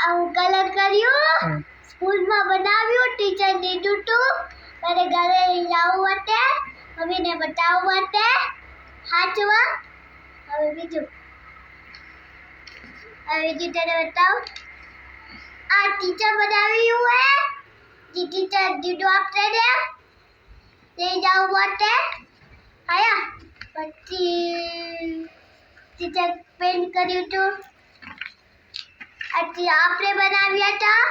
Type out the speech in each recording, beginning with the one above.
આવું કલર કર્યું સ્કૂલમાં બનાવ્યું ટીચર દીધું તું મારે ઘરે લાવવું માટે મમ્મીને બતાવવા માટે હાચવા હવે બીજું તને બતાવ આ ટીચર બનાવ્યું હે જે ટીચર દીધું આપણે ને લઈ જાવ માટે આયા પછી ટીચર પેન્ટ કર્યું તું આજે આપણે બનાવ્યા હતા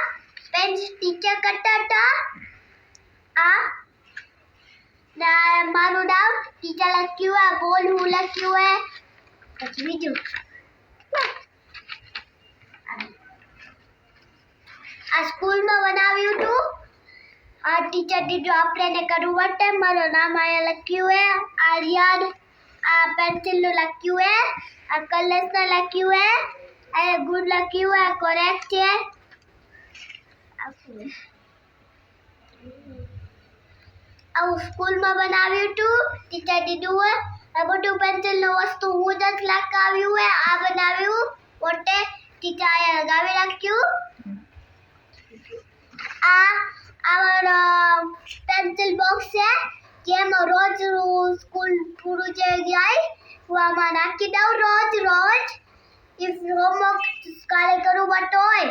પેન ટીચર કરતા હતા આ ના મારું નામ ટીચર લખ્યું હે બોલ હું લખ્યું હે પછી બીજું આ સ્કૂલમાં બનાવ્યું હતું આ ટીચર દીધું આપણે કરવું માટે મારું નામ અહીંયા લખ્યું હે આર્યન આ પેન્સિલનું લખ્યું હે આ કલર્સનું લખ્યું હે આ ગુડ લખ્યું હે કરેક્ટ છે આવું સ્કૂલમાં બનાવ્યું હતું ટીચર દીધું હે આ બધું પેન્સિલનું વસ્તુ હું જ લગાવ્યું હે આ બનાવ્યું પોતે ટીચર અહીંયા લગાવી રાખ્યું આ અમારો પેન્સિલ બોક્સ છે જેમાં રોજ સ્કૂલ પૂરું થઈ જાય હું આમાં નાખી દઉં રોજ ઇફ હોમવર્ક કાલે કરવું પડતો હોય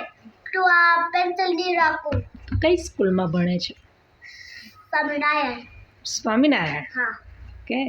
તો આ પેન્સિલ નહીં રાખું કઈ સ્કૂલમાં ભણે છે સ્વામિનારાયણ સ્વામિનારાયણ હા કે